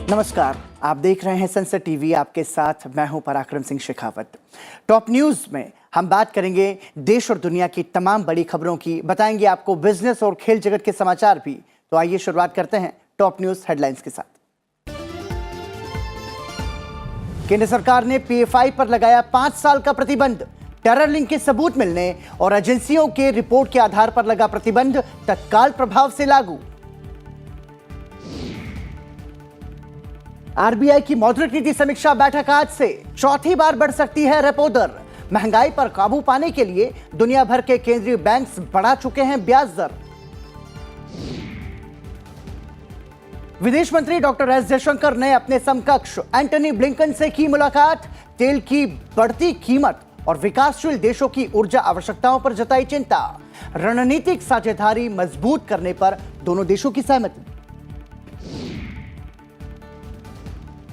नमस्कार, आप देख रहे हैं संसद टीवी। आपके साथ मैं हूं पराक्रम सिंह शेखावत। टॉप न्यूज में हम बात करेंगे देश और दुनिया की तमाम बड़ी खबरों की, बताएंगे आपको बिजनेस और खेल जगत के समाचार भी। तो आइए शुरुआत करते हैं टॉप न्यूज हेडलाइंस के साथ। केंद्र सरकार ने पीएफआई पर लगाया 5 साल का प्रतिबंध। टेरर लिंक के सबूत मिलने और एजेंसियों के रिपोर्ट के आधार पर लगा प्रतिबंध तत्काल प्रभाव से लागू। आरबीआई की मौद्रिक नीति समीक्षा बैठक आज से, चौथी बार बढ़ सकती है रेपो दर। महंगाई पर काबू पाने के लिए दुनिया भर के केंद्रीय बैंक्स बढ़ा चुके हैं ब्याज दर। विदेश मंत्री डॉक्टर एस जयशंकर ने अपने समकक्ष एंटनी ब्लिंकन से की मुलाकात। तेल की बढ़ती कीमत और विकासशील देशों की ऊर्जा आवश्यकताओं पर जताई चिंता। रणनीतिक साझेदारी मजबूत करने पर दोनों देशों की सहमति।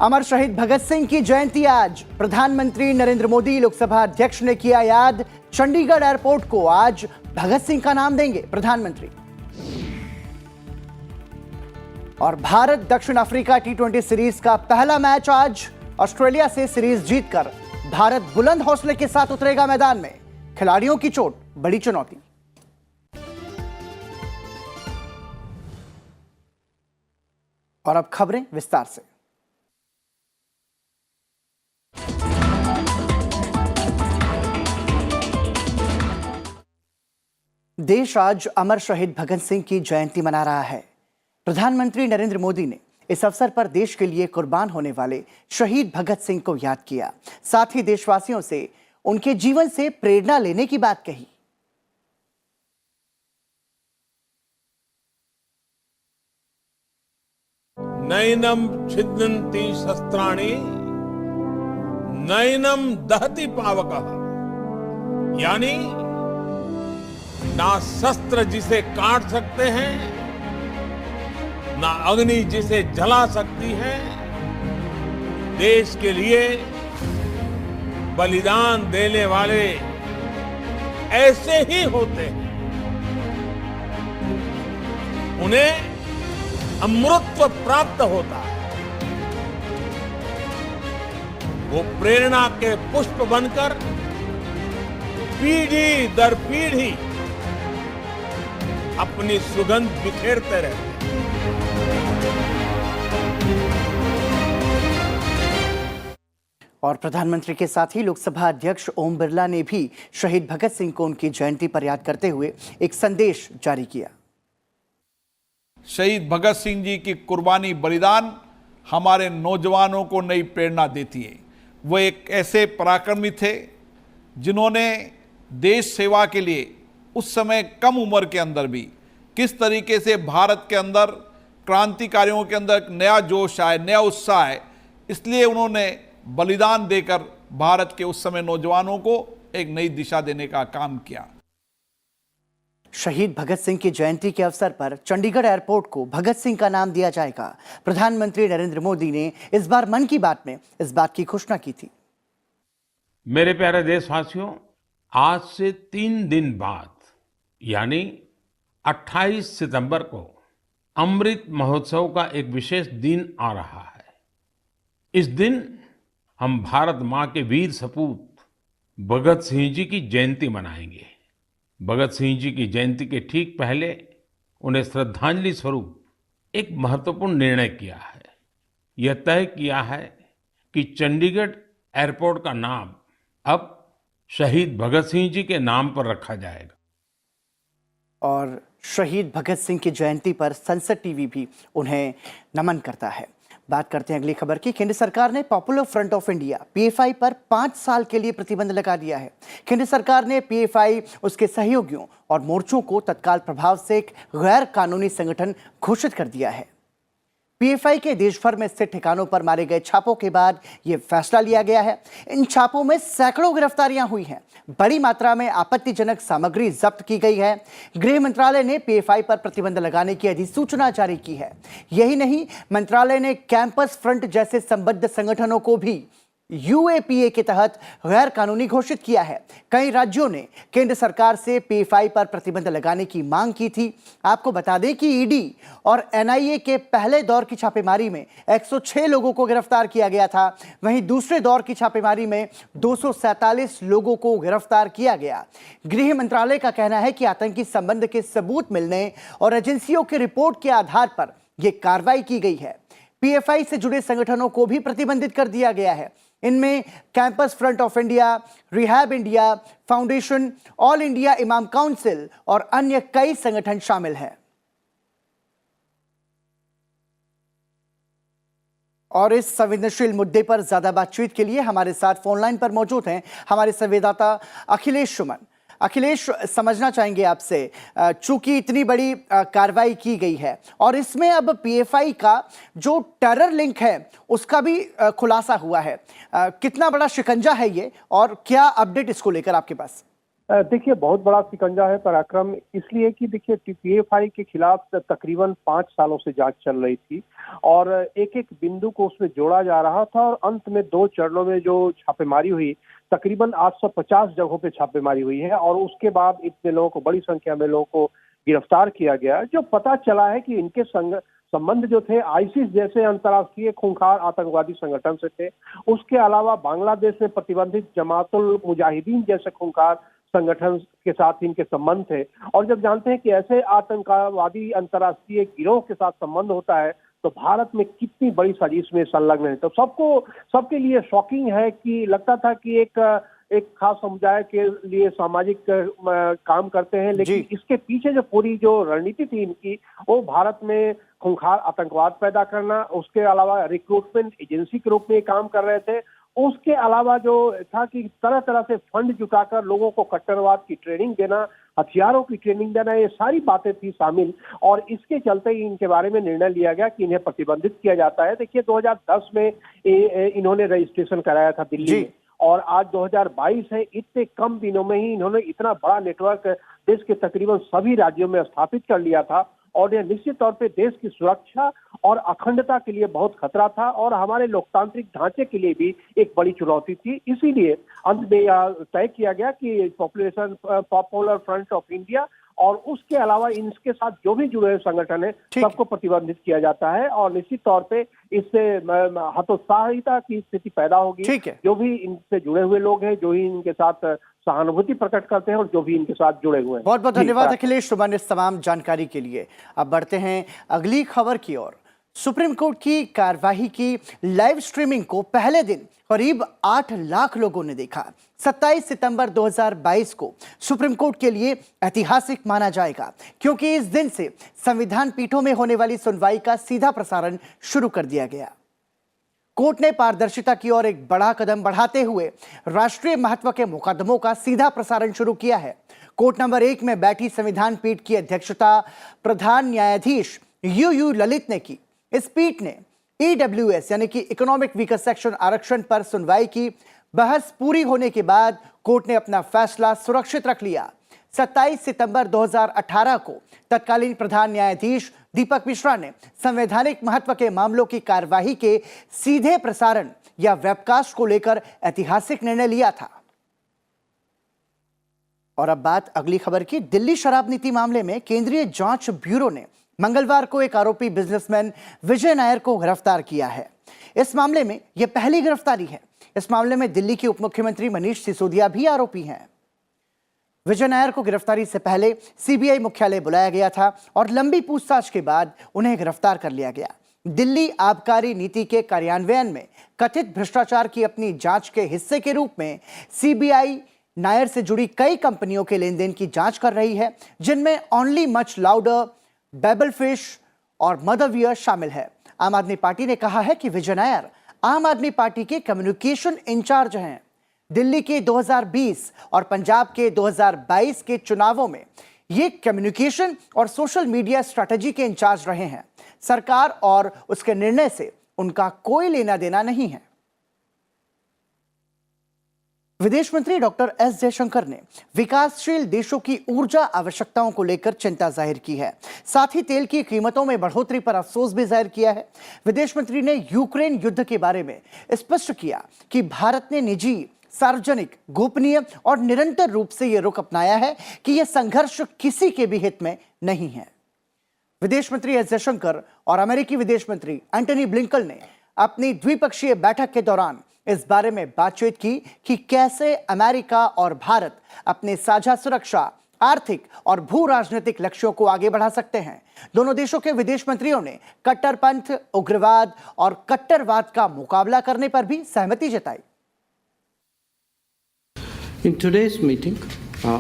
अमर शहीद भगत सिंह की जयंती आज, प्रधानमंत्री नरेंद्र मोदी लोकसभा अध्यक्ष ने किया याद। चंडीगढ़ एयरपोर्ट को आज भगत सिंह का नाम देंगे प्रधानमंत्री। और भारत दक्षिण अफ्रीका टी20 सीरीज का पहला मैच आज। ऑस्ट्रेलिया से सीरीज जीतकर भारत बुलंद हौसले के साथ उतरेगा मैदान में। खिलाड़ियों की चोट बड़ी चुनौती। और अब खबरें विस्तार से। देश आज अमर शहीद भगत सिंह की जयंती मना रहा है। प्रधानमंत्री नरेंद्र मोदी ने इस अवसर पर देश के लिए कुर्बान होने वाले शहीद भगत सिंह को याद किया। साथ ही देशवासियों से उनके जीवन से प्रेरणा लेने की बात कही। नैनम छिदन्ति शस्त्राणि नैनम दहति पावकः, यानी ना शस्त्र जिसे काट सकते हैं, ना अग्नि जिसे जला सकती है। देश के लिए बलिदान देने वाले ऐसे ही होते हैं। उन्हें अमृतत्व प्राप्त होता है। वो प्रेरणा के पुष्प बनकर पीढ़ी दर पीढ़ी अपनी सुगंध बिखेरते रहते। और प्रधानमंत्री के साथ ही लोकसभा अध्यक्ष ओम बिरला ने भी शहीद भगत सिंह को उनकी जयंती पर याद करते हुए एक संदेश जारी किया। शहीद भगत सिंह जी की कुर्बानी बलिदान हमारे नौजवानों को नई प्रेरणा देती है। वो एक ऐसे पराक्रमी थे जिन्होंने देश सेवा के लिए उस समय कम उम्र के अंदर भी किस तरीके से भारत के अंदर क्रांतिकारियों के अंदर एक नया जोश आए, नया उत्साह आए, इसलिए उन्होंने बलिदान देकर भारत के उस समय नौजवानों को एक नई दिशा देने का काम किया। शहीद भगत सिंह की जयंती के अवसर पर चंडीगढ़ एयरपोर्ट को भगत सिंह का नाम दिया जाएगा। प्रधानमंत्री नरेंद्र मोदी ने इस बार मन की बात में इस बात की घोषणा की थी। मेरे प्यारे देशवासियों, आज से 3 दिन बाद यानी 28 सितंबर को अमृत महोत्सव का एक विशेष दिन आ रहा है। इस दिन हम भारत मां के वीर सपूत भगत सिंह जी की जयंती मनाएंगे। भगत सिंह जी की जयंती के ठीक पहले उन्हें श्रद्धांजलि स्वरूप एक महत्वपूर्ण निर्णय किया है। यह तय किया है कि चंडीगढ़ एयरपोर्ट का नाम अब शहीद भगत सिंह जी के नाम पर रखा जाएगा। और शहीद भगत सिंह की जयंती पर संसद टीवी भी उन्हें नमन करता है। बात करते हैं अगली खबर की। केंद्र सरकार ने popular front of India PFI पर 5 साल के लिए प्रतिबंध लगा दिया है। केंद्र सरकार ने पीएफआई, उसके सहयोगियों और मोर्चों को तत्काल प्रभाव से एक गैर कानूनी संगठन घोषित कर दिया है। पीएफआई के देश भर में स्थित ठिकानों पर मारे गए छापों के बाद यह फैसला लिया गया है। इन छापों में सैकड़ों गिरफ्तारियां हुई हैं। बड़ी मात्रा में आपत्तिजनक सामग्री जब्त की गई है। गृह मंत्रालय ने पीएफआई पर प्रतिबंध लगाने की अधिसूचना जारी की है। यही नहीं, मंत्रालय ने कैंपस फ्रंट जैसे संबद्ध संगठनों को भी यूएपीए के तहत गैर कानूनी घोषित किया है। कई राज्यों ने केंद्र सरकार से पीएफआई पर प्रतिबंध लगाने की मांग की थी। आपको बता दें कि ईडी और एनआईए के पहले दौर की छापेमारी में 106 लोगों को गिरफ्तार किया गया था। वहीं दूसरे दौर की छापेमारी में 247 लोगों को गिरफ्तार किया गया। गृह मंत्रालय का कहना है कि आतंकी संबंध के सबूत मिलने और एजेंसियों की रिपोर्ट के आधार पर यह कार्रवाई की गई है। पीएफआई से जुड़े संगठनों को भी प्रतिबंधित कर दिया गया है। इनमें campus front of India, rehab India foundation, all India इमाम काउंसिल और अन्य कई संगठन शामिल हैं। और इस संवेदनशील मुद्दे पर ज्यादा बातचीत के लिए हमारे साथ फोन लाइन पर मौजूद हैं हमारे संवाददाता अखिलेश सुमन। अखिलेश, समझना चाहेंगे आपसे, चूंकि इतनी बड़ी कार्रवाई की गई है और इसमें अब पीएफआई का जो टेरर लिंक है उसका भी खुलासा हुआ है, कितना बड़ा शिकंजा है ये और क्या अपडेट इसको लेकर आपके पास? देखिए, बहुत बड़ा शिकंजा है पराक्रम, इसलिए कि देखिए पीएफआई के खिलाफ तकरीबन 5 सालों से जांच चल रही थी और एक एक बिंदु को उसमें जोड़ा जा रहा था और अंत में 2 चरणों में जो छापेमारी हुई, तकरीबन 850 जगहों पे छापेमारी हुई है और उसके बाद इतने लोगों को, बड़ी संख्या में लोगों को गिरफ्तार किया गया। जो पता चला है कि इनके संबंध जो थे आईसिस जैसे अंतर्राष्ट्रीय खूंखार आतंकवादी संगठन से थे। उसके अलावा बांग्लादेश में प्रतिबंधित जमातुल मुजाहिदीन जैसे खूंखार संगठन के साथ इनके संबंध थे। और जब जानते हैं कि ऐसे आतंकवादी अंतर्राष्ट्रीय गिरोह के साथ संबंध होता है तो भारत में कितनी बड़ी साजिश में संलग्न है, तो सबके लिए शॉकिंग है कि लगता था कि एक खास समुदाय के लिए सामाजिक काम करते हैं, लेकिन इसके पीछे जो पूरी जो रणनीति थी इनकी, वो भारत में खूंखार आतंकवाद पैदा करना, उसके अलावा रिक्रूटमेंट एजेंसी के रूप में काम कर रहे थे। उसके अलावा जो था कि तरह तरह से फंड जुटाकर लोगों को कट्टरवाद की ट्रेनिंग देना, हथियारों की ट्रेनिंग देना, ये सारी बातें थी शामिल और इसके चलते ही इनके बारे में निर्णय लिया गया कि इन्हें प्रतिबंधित किया जाता है। देखिए, 2010 में इन्होंने रजिस्ट्रेशन कराया था दिल्ली में और आज 2022 है। इतने कम दिनों में ही इन्होंने इतना बड़ा नेटवर्क देश के तकरीबन सभी राज्यों में स्थापित कर लिया था और यह निश्चित तौर पे देश की सुरक्षा और अखंडता के लिए बहुत खतरा था और हमारे लोकतांत्रिक ढांचे के लिए भी एक बड़ी चुनौती थी। इसीलिए अंत में यह तय किया गया कि पॉपुलर फ्रंट ऑफ इंडिया और उसके अलावा इनके साथ जो भी जुड़े हुए संगठन है सबको प्रतिबंधित किया जाता है और निश्चित तौर पे इससे हतोत्साहिता की स्थिति पैदा होगी। जो भी इनसे जुड़े हुए लोग हैं, जो ही इनके साथ सहानुभूति प्रकट करते हैं और जो भी इनके साथ जुड़े हुए हैं। बहुत बहुत धन्यवाद अखिलेश सुमन इस तमाम जानकारी के लिए। अब बढ़ते हैं अगली खबर की ओर। सुप्रीम कोर्ट की कार्यवाही की लाइव स्ट्रीमिंग को पहले दिन करीब 8 लाख लोगों ने देखा। 27 सितंबर 2022 को सुप्रीम कोर्ट के लिए ऐतिहासिक माना जाएगा क्योंकि इस दिन से संविधान पीठों में होने वाली सुनवाई का सीधा प्रसारण शुरू कर दिया गया। कोर्ट ने पारदर्शिता की ओर एक बड़ा कदम बढ़ाते हुए राष्ट्रीय महत्व के मुकदमों का सीधा प्रसारण शुरू किया है। कोर्ट नंबर 1 में बैठी संविधान पीठ की अध्यक्षता प्रधान न्यायाधीश यू ललित ने की। इस पीठ ने ईडब्ल्यूएस यानी कि इकोनॉमिक वीकर सेक्शन आरक्षण पर सुनवाई की। बहस पूरी होने के बाद कोर्ट ने अपना फैसला सुरक्षित रख लिया। 27 सितंबर 2018 को तत्कालीन प्रधान न्यायाधीश दीपक मिश्रा ने संवैधानिक महत्व के मामलों की कार्यवाही के सीधे प्रसारण या वेबकास्ट को लेकर ऐतिहासिक निर्णय लिया था। और अब बात अगली खबर की। दिल्ली शराब नीति मामले में केंद्रीय जांच ब्यूरो ने मंगलवार को एक आरोपी बिजनेसमैन विजय नायर को गिरफ्तार किया है। इस मामले में यह पहली गिरफ्तारी है। इस मामले में दिल्ली के उप मुख्यमंत्री मनीष सिसोदिया भी आरोपी हैं। विजय नायर को गिरफ्तारी से पहले सीबीआई मुख्यालय बुलाया गया था और लंबी पूछताछ के बाद उन्हें गिरफ्तार कर लिया गया। दिल्ली आबकारी नीति के कार्यान्वयन में कथित भ्रष्टाचार की अपनी जांच के हिस्से के रूप में सीबीआई नायर से जुड़ी कई कंपनियों के लेन देन की जांच कर रही है, जिनमें Only Much Louder, Babble Fish और मदरवियर शामिल है। आम आदमी पार्टी ने कहा है कि विजय नायर आम आदमी पार्टी के कम्युनिकेशन इंचार्ज हैं। दिल्ली के 2020 और पंजाब के 2022 के चुनावों में ये कम्युनिकेशन और सोशल मीडिया स्ट्रैटेजी के इंचार्ज रहे हैं। सरकार और उसके निर्णय से उनका कोई लेना देना नहीं है। विदेश मंत्री डॉक्टर एस जयशंकर ने विकासशील देशों की ऊर्जा आवश्यकताओं को लेकर चिंता जाहिर की है। साथ ही तेल की कीमतों में बढ़ोतरी पर अफसोस भी जाहिर किया है। विदेश मंत्री ने यूक्रेन युद्ध के बारे में स्पष्ट किया कि भारत ने निजी, सार्वजनिक, गोपनीय और निरंतर रूप से यह रुख अपनाया है कि यह संघर्ष किसी के भी हित में नहीं है। विदेश मंत्री एस जयशंकर और अमेरिकी विदेश मंत्री एंटनी ब्लिंकन ने अपनी द्विपक्षीय बैठक के दौरान इस बारे में बातचीत की कि कैसे अमेरिका और भारत अपने साझा सुरक्षा, आर्थिक और भू राजनीतिक लक्ष्यों को आगे बढ़ा सकते हैं। दोनों देशों के विदेश मंत्रियों ने कट्टरपंथ, उग्रवाद और कट्टरवाद का मुकाबला करने पर भी सहमति जताई। In today's meeting,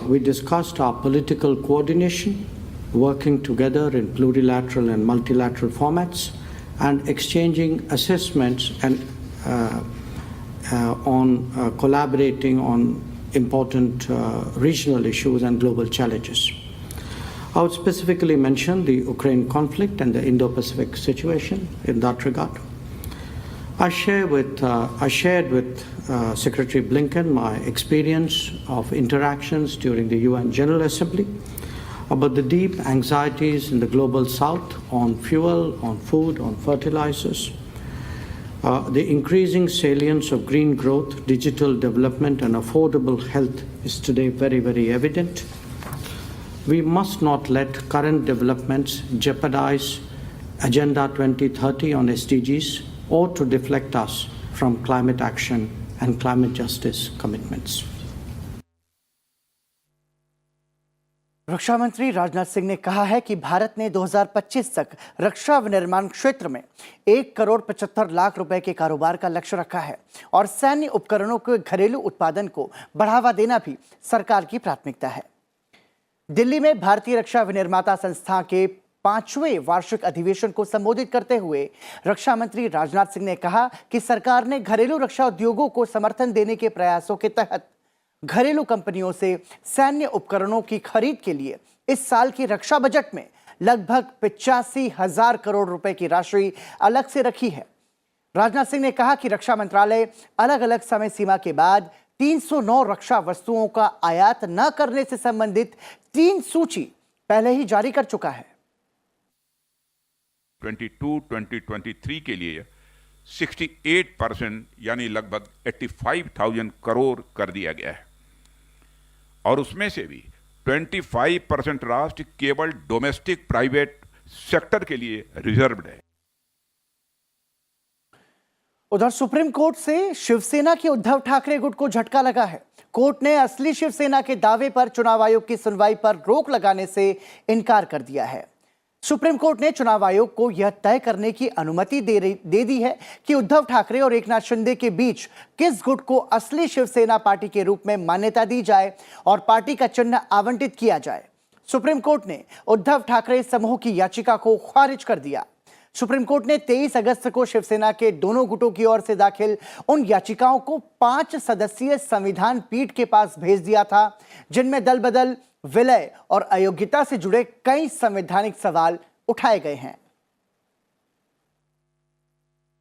we discussed our political coordination, working together in plurilateral and multilateral formats, and exchanging assessments and collaborating on important regional issues and global challenges. I would specifically mention the Ukraine conflict and the Indo-Pacific situation in that regard. I shared with Secretary Blinken my experience of interactions during the UN General Assembly about the deep anxieties in the global south on fuel, on food, on fertilizers. The increasing salience of green growth, digital development, and affordable health is today very, very evident. We must not let current developments jeopardize Agenda 2030 on SDGs or to deflect us from climate action and climate justice commitments. रक्षा मंत्री राजनाथ सिंह ने कहा है कि भारत ने 2025 तक रक्षा विनिर्माण क्षेत्र में 1,75,00,000 रुपए के कारोबार का लक्ष्य रखा है और सैन्य उपकरणों के घरेलू उत्पादन को बढ़ावा देना भी सरकार की प्राथमिकता है। दिल्ली में भारतीय रक्षा विनिर्माता संस्था के 5वें वार्षिक अधिवेशन को संबोधित करते हुए रक्षा मंत्री राजनाथ सिंह ने कहा कि सरकार ने घरेलू रक्षा उद्योगों को समर्थन देने के प्रयासों के तहत घरेलू कंपनियों से सैन्य उपकरणों की खरीद के लिए इस साल के रक्षा बजट में लगभग 85,000 करोड़ रुपए की राशि अलग से रखी है। राजनाथ सिंह ने कहा कि रक्षा मंत्रालय अलग अलग समय सीमा के बाद 309 रक्षा वस्तुओं का आयात न करने से संबंधित 3 सूची पहले ही जारी कर चुका है। 2022-2023 के लिए 68% यानी लगभग 85,000 करोड़ कर दिया गया है और उसमें से भी 25% राशि केवल डोमेस्टिक प्राइवेट सेक्टर के लिए रिजर्व्ड है। उधर सुप्रीम कोर्ट से शिवसेना के उद्धव ठाकरे गुट को झटका लगा है। कोर्ट ने असली शिवसेना के दावे पर चुनाव आयोग की सुनवाई पर रोक लगाने से इनकार कर दिया है। सुप्रीम कोर्ट ने चुनाव आयोग को यह तय करने की अनुमति दे दी है कि उद्धव ठाकरे और एकनाथ शिंदे के बीच किस गुट को असली शिवसेना पार्टी के रूप में मान्यता दी जाए और पार्टी का चिन्ह आवंटित किया जाए। सुप्रीम कोर्ट ने उद्धव ठाकरे समूह की याचिका को खारिज कर दिया। सुप्रीम कोर्ट ने 23 अगस्त को शिवसेना के दोनों गुटों की ओर से दाखिल उन याचिकाओं को 5 सदस्यीय संविधान पीठ के पास भेज दिया था, जिनमें दल बदल, विलय और अयोग्यता से जुड़े कई संवैधानिक सवाल उठाए गए हैं।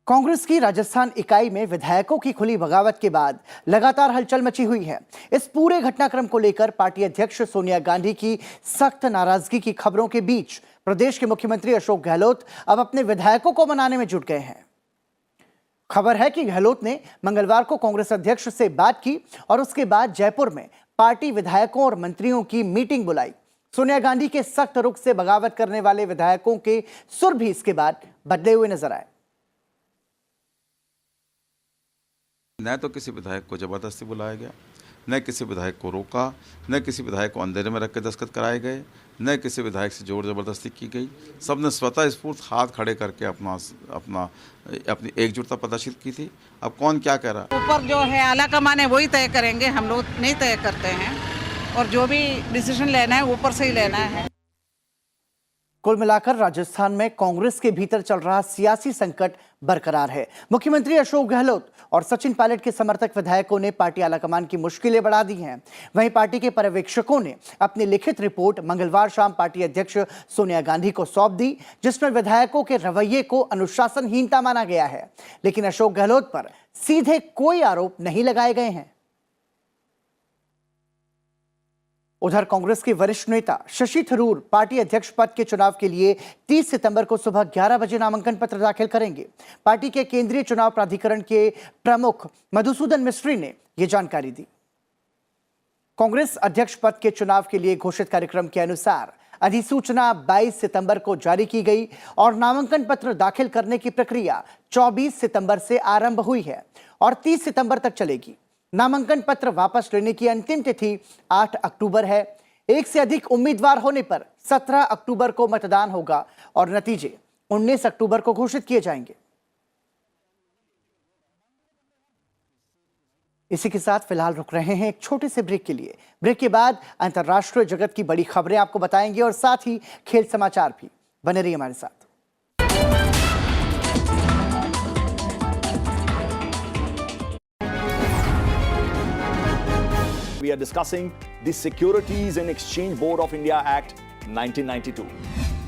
कांग्रेस की राजस्थान इकाई में विधायकों की खुली बगावत के बाद लगातार हलचल मची हुई है। इस पूरे घटनाक्रम को लेकर पार्टी अध्यक्ष सोनिया गांधी की सख्त नाराजगी की खबरों के बीच प्रदेश के मुख्यमंत्री अशोक गहलोत अब अपने विधायकों को मनाने में जुट गए हैं। खबर है कि गहलोत ने मंगलवार को कांग्रेस अध्यक्ष से बात की और उसके बाद जयपुर में पार्टी विधायकों और मंत्रियों की मीटिंग बुलाई। सोनिया गांधी के सख्त रुख से बगावत करने वाले विधायकों के सुर भी इसके बाद बदले हुए नजर आए। न तो किसी विधायक को जबरदस्ती बुलाया गया, न किसी विधायक को रोका, न किसी विधायक को अंधेरे में रख के दस्तखत कराए गए, न किसी विधायक से जोर जबरदस्ती की गई। सबने स्वतः स्फूर्त हाथ खड़े करके अपनी एकजुटता प्रदर्शित की थी। अब कौन क्या कह रहा है, ऊपर जो है आला कमान है वही तय करेंगे, हम लोग नहीं तय करते हैं और जो भी डिसीजन लेना है ऊपर से ही लेना है। कुल मिलाकर राजस्थान में कांग्रेस के भीतर चल रहा सियासी संकट बरकरार है। मुख्यमंत्री अशोक गहलोत और सचिन पायलट के समर्थक विधायकों ने पार्टी आलाकमान की मुश्किलें बढ़ा दी हैं। वहीं पार्टी के पर्यवेक्षकों ने अपनी लिखित रिपोर्ट मंगलवार शाम पार्टी अध्यक्ष सोनिया गांधी को सौंप दी, जिसमें विधायकों के रवैये को अनुशासनहीनता माना गया है, लेकिन अशोक गहलोत पर सीधे कोई आरोप नहीं लगाए गए हैं। उधर कांग्रेस के वरिष्ठ नेता शशि थरूर पार्टी अध्यक्ष पद के चुनाव के लिए 30 सितंबर को सुबह 11 बजे नामांकन पत्र दाखिल करेंगे। पार्टी के केंद्रीय चुनाव प्राधिकरण के प्रमुख मधुसूदन मिस्त्री ने यह जानकारी दी। कांग्रेस अध्यक्ष पद के चुनाव के लिए घोषित कार्यक्रम के अनुसार अधिसूचना 22 सितंबर को जारी की गई और नामांकन पत्र दाखिल करने की प्रक्रिया 24 सितंबर से आरंभ हुई है और 30 सितंबर तक चलेगी। नामांकन पत्र वापस लेने की अंतिम तिथि 8 अक्टूबर है। एक से अधिक उम्मीदवार होने पर 17 अक्टूबर को मतदान होगा और नतीजे 19 अक्टूबर को घोषित किए जाएंगे। इसी के साथ फिलहाल रुक रहे हैं एक छोटे से ब्रेक के लिए। ब्रेक के बाद अंतर्राष्ट्रीय जगत की बड़ी खबरें आपको बताएंगे और साथ ही खेल समाचार भी। बने रहिए हमारे साथ। We are discussing the Securities and Exchange Board of India Act 1992.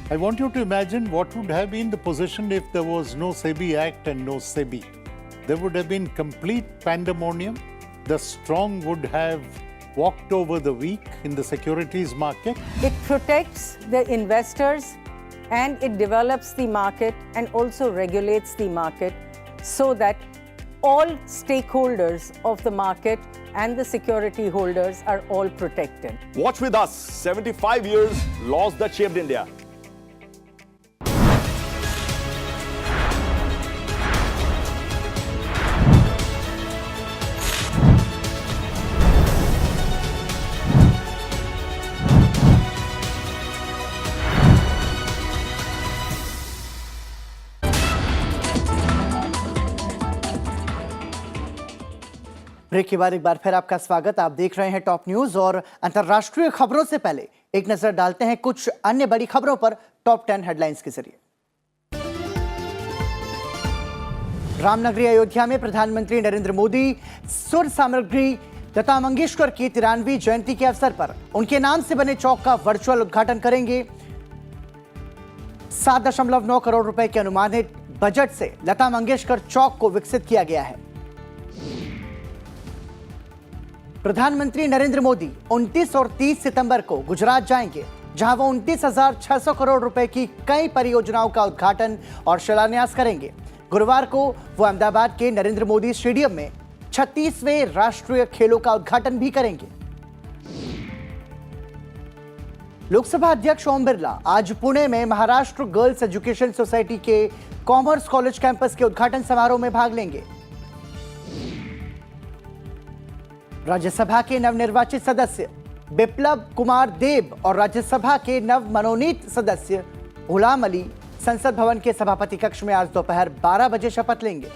I want you to imagine what would have been the position if there was no SEBI Act and no SEBI. There would have been complete pandemonium. The strong would have walked over the weak in the securities market. It protects the investors and it develops the market and also regulates the market so that all stakeholders of the market and the security holders are all protected. Watch with us 75 years, laws that shaped India. Break के बाद एक बार फिर आपका स्वागत। आप देख रहे हैं टॉप न्यूज और अंतर्राष्ट्रीय खबरों से पहले एक नजर डालते हैं कुछ अन्य बड़ी खबरों पर टॉप 10 हेडलाइंस के जरिए। रामनगरी अयोध्या में प्रधानमंत्री नरेंद्र मोदी सुर सामग्री लता मंगेशकर की 93वीं जयंती के अवसर पर उनके नाम से बने चौक का वर्चुअल उद्घाटन करेंगे। 7.9 करोड़ रुपए के अनुमानित बजट से लता मंगेशकर चौक को विकसित किया गया है। प्रधानमंत्री नरेंद्र मोदी 29 और 30 सितंबर को गुजरात जाएंगे, जहां वो 29,600 करोड़ रुपए की कई परियोजनाओं का उद्घाटन और शिलान्यास करेंगे। गुरुवार को वो अहमदाबाद के नरेंद्र मोदी स्टेडियम में 36वें राष्ट्रीय खेलों का उद्घाटन भी करेंगे। लोकसभा अध्यक्ष ओम बिरला आज पुणे में महाराष्ट्र गर्ल्स एजुकेशन सोसाइटी के कॉमर्स कॉलेज कैंपस के उद्घाटन समारोह में भाग लेंगे। राज्यसभा के नवनिर्वाचित सदस्य बिप्लब कुमार देब और राज्यसभा के नव मनोनीत सदस्य गुलाम अली संसद भवन के सभापति कक्ष में आज दोपहर 12 बजे शपथ लेंगे।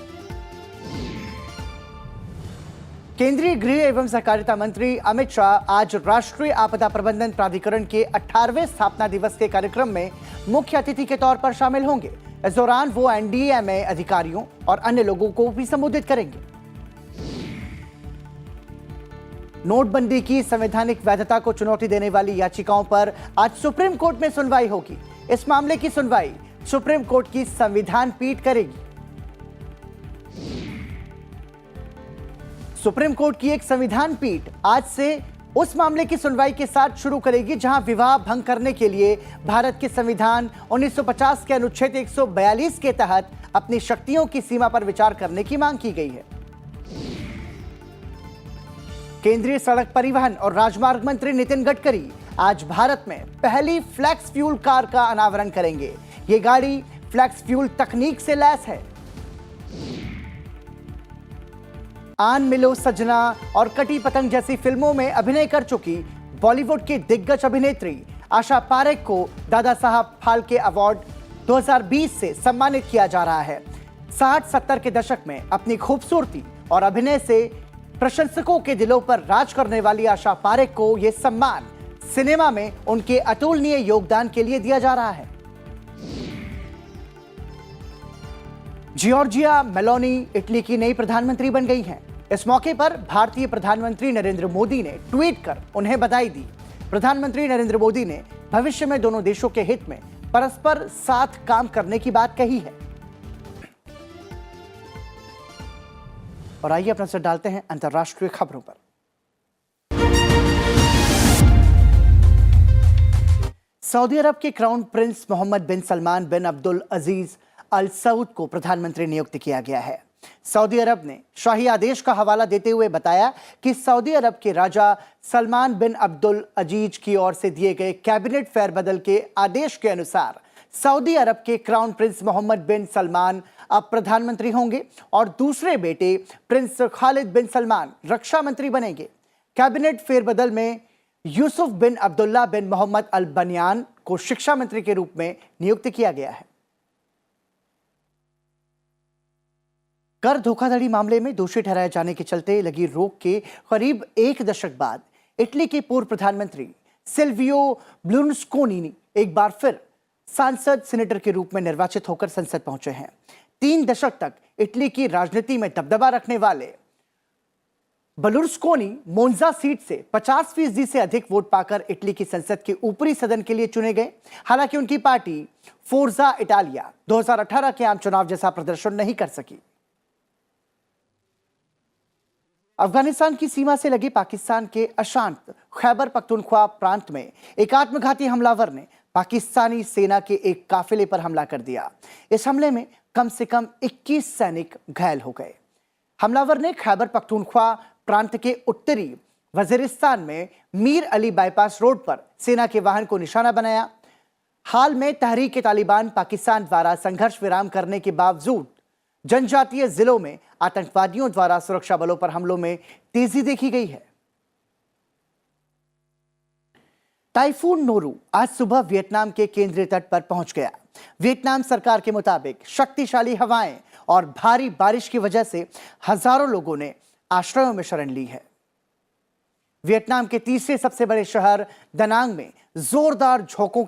केंद्रीय गृह एवं सहकारिता मंत्री अमित शाह आज राष्ट्रीय आपदा प्रबंधन प्राधिकरण के 18वें स्थापना दिवस के कार्यक्रम में मुख्य अतिथि के तौर पर शामिल होंगे। इस दौरान वो एनडीएमए अधिकारियों और अन्य लोगों को भी संबोधित करेंगे। नोटबंदी की संवैधानिक वैधता को चुनौती देने वाली याचिकाओं पर आज सुप्रीम कोर्ट में सुनवाई होगी। इस मामले की सुनवाई सुप्रीम कोर्ट की संविधान पीठ करेगी। सुप्रीम कोर्ट की एक संविधान पीठ आज से उस मामले की सुनवाई के साथ शुरू करेगी जहां विवाह भंग करने के लिए भारत के संविधान 1950 के अनुच्छेद 142 के तहत अपनी शक्तियों की सीमा पर विचार करने की मांग की गई है। केंद्रीय सड़क परिवहन और राजमार्ग मंत्री नितिन गडकरी आज भारत में पहली फ्लैक्स फ्यूल कार का अनावरण करेंगे। ये गाड़ी फ्लैक्स फ्यूल तकनीक से लैस है। आन मिलो सजना और कटी पतंग जैसी फिल्मों में अभिनय कर चुकी बॉलीवुड की दिग्गज अभिनेत्री आशा पारेख को दादा साहब फाल्के अवार्ड 2020 से सम्मानित किया जा रहा है। 60-70 के दशक में अपनी खूबसूरती और अभिनय से प्रशंसकों के दिलों पर राज करने वाली आशा पारेख को यह सम्मान सिनेमा में उनके अतुलनीय योगदान के लिए दिया जा रहा है। जॉर्जिया मेलोनी इटली की नई प्रधानमंत्री बन गई हैं। इस मौके पर भारतीय प्रधानमंत्री नरेंद्र मोदी ने ट्वीट कर उन्हें बधाई दी। प्रधानमंत्री नरेंद्र मोदी ने भविष्य में दोनों देशों के हित में परस्पर साथ काम करने की बात कही है। और आइए अपना नजर डालते हैं अंतर्राष्ट्रीय खबरों पर। सऊदी अरब के क्राउन प्रिंस मोहम्मद बिन सलमान बिन अब्दुल अजीज अल सऊद को प्रधानमंत्री नियुक्त किया गया है। सऊदी अरब ने शाही आदेश का हवाला देते हुए बताया कि सऊदी अरब के राजा सलमान बिन अब्दुल अजीज की ओर से दिए गए कैबिनेट फेरबदल के आदेश के अनुसार सऊदी अरब के क्राउन प्रिंस मोहम्मद बिन सलमान अब प्रधानमंत्री होंगे और दूसरे बेटे प्रिंस खालिद बिन सलमान रक्षा मंत्री बनेंगे। कैबिनेट फेरबदल में यूसुफ बिन अब्दुल्ला बिन मोहम्मद अल बनियान को शिक्षा मंत्री के रूप में नियुक्त किया गया है। कर धोखाधड़ी मामले में दोषी ठहराए जाने के चलते लगी रोक के करीब एक दशक बाद इटली के पूर्व प्रधानमंत्री सिल्वियो ब्लुर्लुस्कोनी एक बार फिर सांसद सीनेटर के रूप में निर्वाचित होकर संसद पहुंचे हैं। 3 दशक तक इटली की राजनीति में दबदबा रखने वाले बर्लुस्कोनी मोन्जा सीट से 50% से अधिक वोट पाकर इटली की संसद के ऊपरी सदन के लिए चुने गए। हालांकि उनकी पार्टी फोर्जा इटालिया 2018 के आम चुनाव जैसा प्रदर्शन नहीं कर सकी। अफगानिस्तान की सीमा से लगे पाकिस्तान के अशांत खैबर पख्तूनख्वा प्रांत में एक आत्मघाती हमलावर ने पाकिस्तानी सेना के एक काफिले पर हमला कर दिया। इस हमले में कम से कम 21 सैनिक घायल हो गए। हमलावर ने खैबर पख्तूनख्वा प्रांत के उत्तरी वजीरिस्तान में मीर अली बाईपास रोड पर सेना के वाहन को निशाना बनाया। हाल में तहरीक तालिबान पाकिस्तान द्वारा संघर्ष विराम करने के बावजूद जनजातीय जिलों में आतंकवादियों द्वारा सुरक्षा बलों पर हमलों में तेजी देखी गई है। टाइफून नोरू आज सुबह वियतनाम के केंद्रीय तट पर पहुंच गया। वियतनाम सरकार के मुताबिक शक्तिशाली हवाएं और भारी बारिश की वजह से हजारों लोगों ने आश्रयों में शरण ली है। वियतनाम के तीसरे सबसे बड़े शहर दनांग में जोरदार झोंकों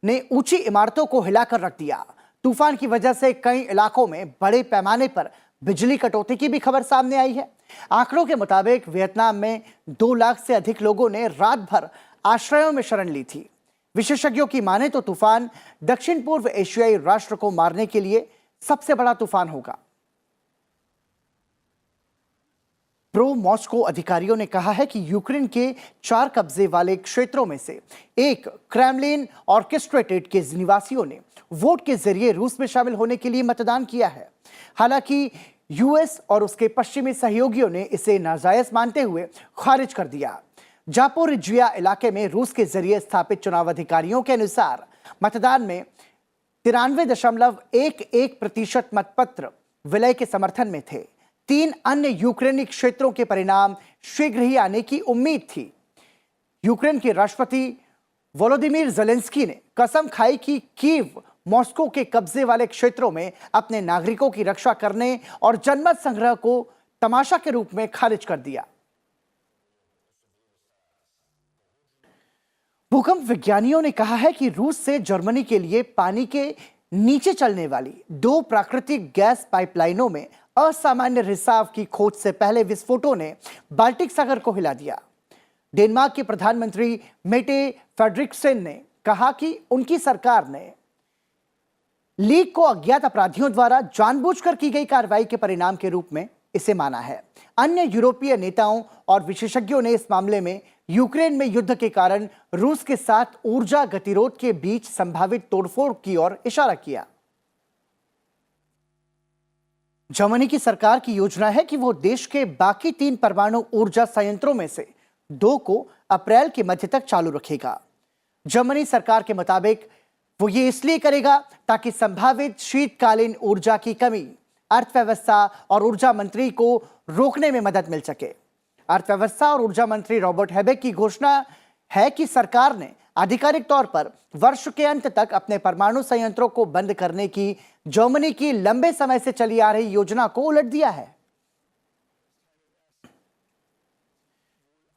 ने ऊंची इमारतों को हिलाकर रख दिया। तूफान की वजह से कई इलाकों में बड़े पैमाने पर बिजली कटौती की भी खबर सामने आई है। आंकड़ों के मुताबिक वियतनाम में 2 लाख से अधिक लोगों ने रात भर आश्रयों में शरण ली थी। विशेषज्ञों की माने तो तूफान दक्षिण पूर्व एशियाई राष्ट्र को मारने के लिए सबसे बड़ा तूफान होगा। प्रो मॉस्को अधिकारियों ने कहा है कि यूक्रेन के 4 कब्जे वाले क्षेत्रों में से एक क्रेमलिन ऑर्केस्ट्रेटेड के निवासियों ने वोट के जरिए रूस में शामिल होने के लिए मतदान किया है। हालांकि यूएस और उसके पश्चिमी सहयोगियों ने इसे नाजायज मानते हुए खारिज कर दिया। जापोरिजिया इलाके में रूस के जरिए स्थापित चुनाव अधिकारियों के अनुसार मतदान में 93.11% मतपत्र विलय के समर्थन में थे। 3 अन्य यूक्रेनी क्षेत्रों के परिणाम शीघ्र ही आने की उम्मीद थी। यूक्रेन के राष्ट्रपति वोलोदिमीर ज़ेलेंस्की ने कसम खाई कि कीव मॉस्को के कब्जे वाले क्षेत्रों में अपने नागरिकों की रक्षा करने और जनमत संग्रह को तमाशा के रूप में खारिज कर दिया। भूकंप विज्ञानियों ने कहा है कि रूस से जर्मनी के लिए पानी के नीचे चलने वाली 2 प्राकृतिक गैस पाइपलाइनों में असामान्य रिसाव की खोज से पहले विस्फोटों ने बाल्टिक सागर को हिला दिया। डेनमार्क के प्रधानमंत्री मेटे फ्रेडरिक्सेन ने कहा कि उनकी सरकार ने लीक को अज्ञात अपराधियों द्वारा जानबूझकर की गई कार्रवाई के परिणाम के रूप में इसे माना है। अन्य यूरोपीय नेताओं और विशेषज्ञों ने इस मामले में यूक्रेन में युद्ध के कारण रूस के साथ ऊर्जा गतिरोध के बीच संभावित तोड़फोड़ की ओर इशारा किया। जर्मनी की सरकार की योजना है कि वो देश के बाकी 3 परमाणु ऊर्जा संयंत्रों में से 2 को अप्रैल के मध्य तक चालू रखेगा। जर्मनी सरकार के मुताबिक वो ये इसलिए करेगा ताकि संभावित शीतकालीन ऊर्जा की कमी अर्थव्यवस्था और ऊर्जा मंत्री को रोकने में मदद मिल सके। अर्थव्यवस्था और ऊर्जा मंत्री रॉबर्ट हेबेक की घोषणा है कि सरकार ने आधिकारिक तौर पर वर्ष के अंत तक अपने परमाणु संयंत्रों को बंद करने की जर्मनी की लंबे समय से चली आ रही योजना को उलट दिया है।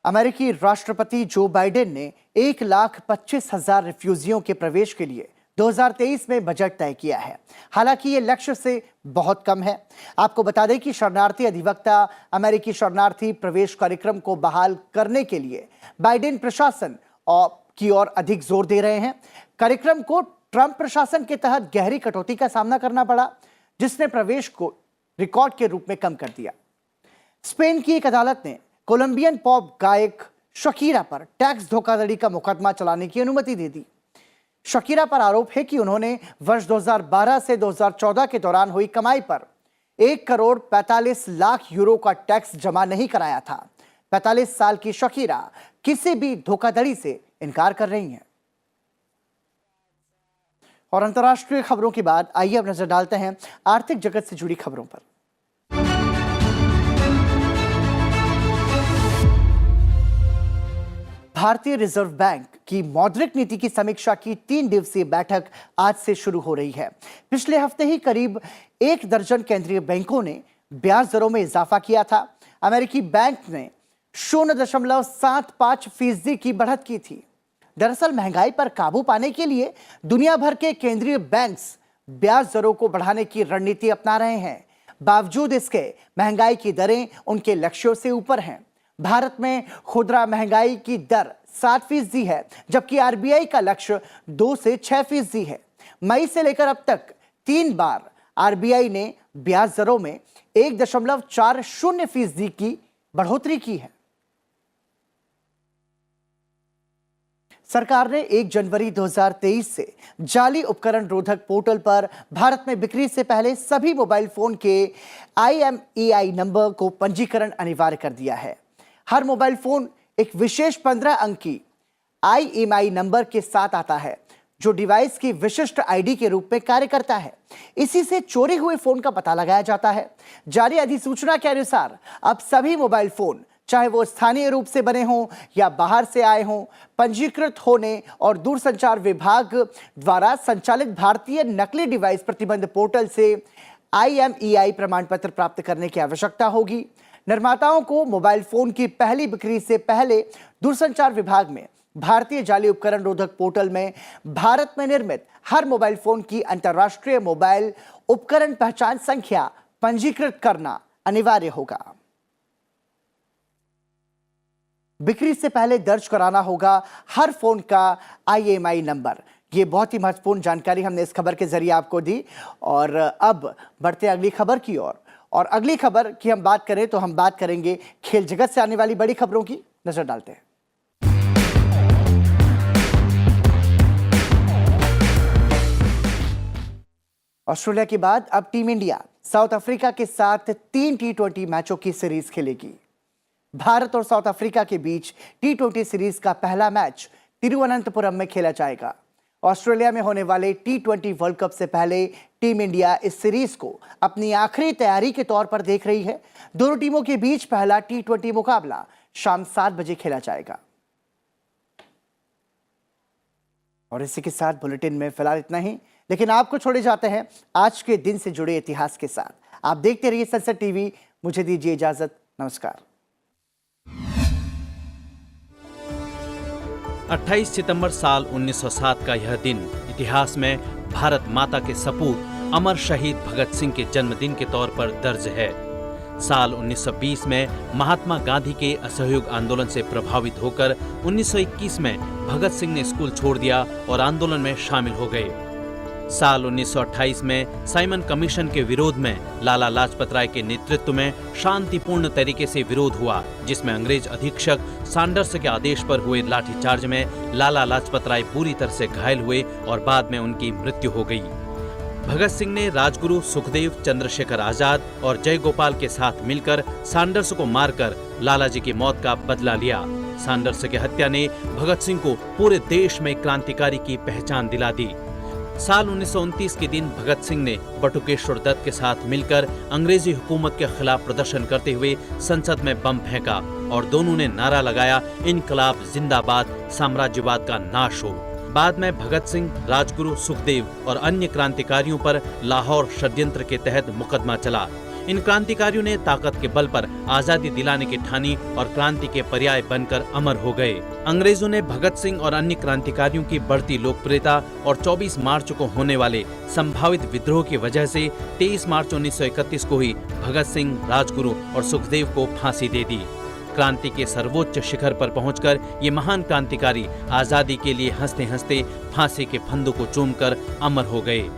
अमेरिकी राष्ट्रपति जो बाइडेन ने 1,25,000 रिफ्यूजियों के प्रवेश के लिए 2023 में बजट तय किया है। हालांकि ये लक्ष्य से बहुत कम है। आपको बता दें कि शरणार्थी अधिवक्ता अमेरिकी शरणार्थी प्रवेश कार्यक्रम को बहाल करने के लिए बाइडेन प्रशासन की ओर अधिक जोर दे रहे हैं। कार्यक्रम को ट्रंप प्रशासन के तहत गहरी कटौती का सामना करना पड़ा, जिसने प्रवेश को रिकॉर्ड के रूप में कम कर दिया। स्पेन की एक अदालत ने कोलंबियन पॉप गायक शकीरा पर टैक्स धोखाधड़ी का मुकदमा चलाने की अनुमति दे दी। शकीरा पर आरोप है कि उन्होंने वर्ष 2012 से 2014 के दौरान हुई कमाई पर 1 करोड़ 45 लाख यूरो का टैक्स जमा नहीं कराया था। 45 साल की शकीरा किसी भी धोखाधड़ी से इनकार कर रही हैं। और अंतर्राष्ट्रीय खबरों के बाद आइए अब नजर डालते हैं आर्थिक जगत से जुड़ी खबरों पर। भारतीय रिजर्व बैंक की मौद्रिक नीति की समीक्षा की 3 दिवसीय बैठक आज से शुरू हो रही है। पिछले हफ्ते ही करीब 1 दर्जन केंद्रीय बैंकों ने ब्याज दरों में इजाफा किया था। अमेरिकी बैंक ने 0.75% की बढ़त की थी। दरअसल महंगाई पर काबू पाने के लिए दुनिया भर के केंद्रीय बैंक्स ब्याज दरों को बढ़ाने की रणनीति अपना रहे हैं। बावजूद इसके महंगाई की दरें उनके लक्ष्यों से ऊपर हैं। भारत में खुदरा महंगाई की दर 7% है, जबकि आरबीआई का लक्ष्य 2 से 6% है। मई से लेकर अब तक 3 बार आरबीआई ने ब्याज दरों में 1.40% की बढ़ोतरी की है। सरकार ने 1 जनवरी 2023 से जाली उपकरण रोधक पोर्टल पर भारत में बिक्री से पहले सभी मोबाइल फोन के IMEI नंबर को पंजीकरण अनिवार्य कर दिया है। हर मोबाइल फोन एक विशेष 15 अंक की IMEI नंबर के साथ आता है, जो डिवाइस की विशिष्ट आईडी के रूप में कार्य करता है। इसी से चोरी हुए फोन का पता लगाया जाता है। जारी अधिसूचना के अनुसार अब सभी मोबाइल फोन, चाहे वो स्थानीय रूप से बने हों या बाहर से आए हों, पंजीकृत होने और दूरसंचार विभाग द्वारा संचालित भारतीय नकली डिवाइस प्रतिबंध पोर्टल से IMEI प्रमाण पत्र प्राप्त करने की आवश्यकता होगी। निर्माताओं को मोबाइल फोन की पहली बिक्री से पहले दूरसंचार विभाग में भारतीय जाली उपकरण रोधक पोर्टल में भारत में निर्मित हर मोबाइल फोन की अंतर्राष्ट्रीय मोबाइल उपकरण पहचान संख्या पंजीकृत करना अनिवार्य होगा। बिक्री से पहले दर्ज कराना होगा हर फोन का IMEI नंबर। ये बहुत ही महत्वपूर्ण जानकारी हमने इस खबर के जरिए आपको दी। और अब बढ़ते अगली खबर की ओर। और अगली खबर की हम बात करें तो हम बात करेंगे खेल जगत से आने वाली बड़ी खबरों की। नजर डालते हैं। ऑस्ट्रेलिया के बाद अब टीम इंडिया साउथ अफ्रीका के साथ 3 T20 मैचों की सीरीज खेलेगी। भारत और साउथ अफ्रीका के बीच T20 सीरीज का पहला मैच तिरुवनंतपुरम में खेला जाएगा। ऑस्ट्रेलिया में होने वाले T20 वर्ल्ड कप से पहले टीम इंडिया इस सीरीज को अपनी आखिरी तैयारी के तौर पर देख रही है। दोनों टीमों के बीच पहला T20 मुकाबला शाम 7 बजे खेला जाएगा। और इसी के साथ बुलेटिन में फिलहाल इतना ही, लेकिन आपको छोड़े जाते हैं आज के दिन से जुड़े इतिहास के साथ। आप देखते रहिए सनसेट टीवी। मुझे दीजिए इजाजत। नमस्कार। 28 सितंबर साल 1907 का यह दिन इतिहास में भारत माता के सपूत अमर शहीद भगत सिंह के जन्मदिन के तौर पर दर्ज है। साल 1920 में महात्मा गांधी के असहयोग आंदोलन से प्रभावित होकर 1921 में भगत सिंह ने स्कूल छोड़ दिया और आंदोलन में शामिल हो गए। साल 1928 में साइमन कमीशन के विरोध में लाला लाजपत राय के नेतृत्व में शांतिपूर्ण तरीके से विरोध हुआ, जिसमें अंग्रेज अधीक्षक सैंडर्स के आदेश पर हुए लाठीचार्ज में लाला लाजपत राय बुरी तरह से घायल हुए और बाद में उनकी मृत्यु हो गई। भगत सिंह ने राजगुरु सुखदेव, चंद्रशेखर आजाद और जयगोपाल के साथ मिलकर सैंडर्स को मारकर लालाजी की मौत का बदला लिया। सैंडर्स की हत्या ने भगत सिंह को पूरे देश में क्रांतिकारी की पहचान दिला दी। साल 1929 के दिन भगत सिंह ने बटुकेश्वर दत्त के साथ मिलकर अंग्रेजी हुकूमत के खिलाफ प्रदर्शन करते हुए संसद में बम फेंका और दोनों ने नारा लगाया, इनकलाब जिंदाबाद, साम्राज्यवाद का नाश हो। बाद में भगत सिंह, राजगुरु सुखदेव और अन्य क्रांतिकारियों पर लाहौर षड्यंत्र के तहत मुकदमा चला। इन क्रांतिकारियों ने ताकत के बल पर आजादी दिलाने की ठानी और क्रांति के पर्याय बनकर अमर हो गए। अंग्रेजों ने भगत सिंह और अन्य क्रांतिकारियों की बढ़ती लोकप्रियता और 24 मार्च को होने वाले संभावित विद्रोह की वजह से 23 मार्च 1931 को ही भगत सिंह, राजगुरु और सुखदेव को फांसी दे दी। क्रांति के सर्वोच्च शिखर पर पहुंचकर ये महान क्रांतिकारी आजादी के लिए हंसते हंसते फांसी के फंदों को चूमकर अमर हो गए।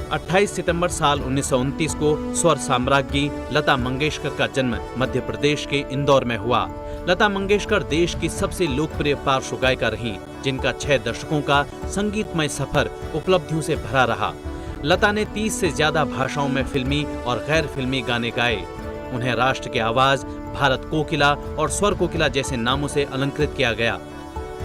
28 सितंबर साल 1929 को स्वर साम्राज्ञी लता मंगेशकर का जन्म मध्य प्रदेश के इंदौर में हुआ। लता मंगेशकर देश की सबसे लोकप्रिय पार्श्व गायिका रहीं, जिनका 6 दशकों का संगीतमय सफर उपलब्धियों से भरा रहा। लता ने 30 से ज्यादा भाषाओं में फिल्मी और गैर फिल्मी गाने गाए। उन्हें राष्ट्र की आवाज, भारत कोकिला और स्वर कोकिला जैसे नामों से अलंकृत किया गया।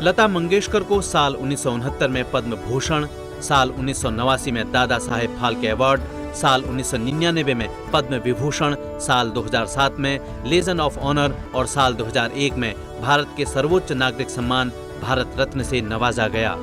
लता मंगेशकर को साल 1969 में पद्म भूषण, साल 1989 में दादा साहेब फाल्के अवार्ड, साल 1999 में पद्म विभूषण, साल 2007 में लेजन ऑफ ऑनर और साल 2001 में भारत के सर्वोच्च नागरिक सम्मान भारत रत्न से नवाजा गया।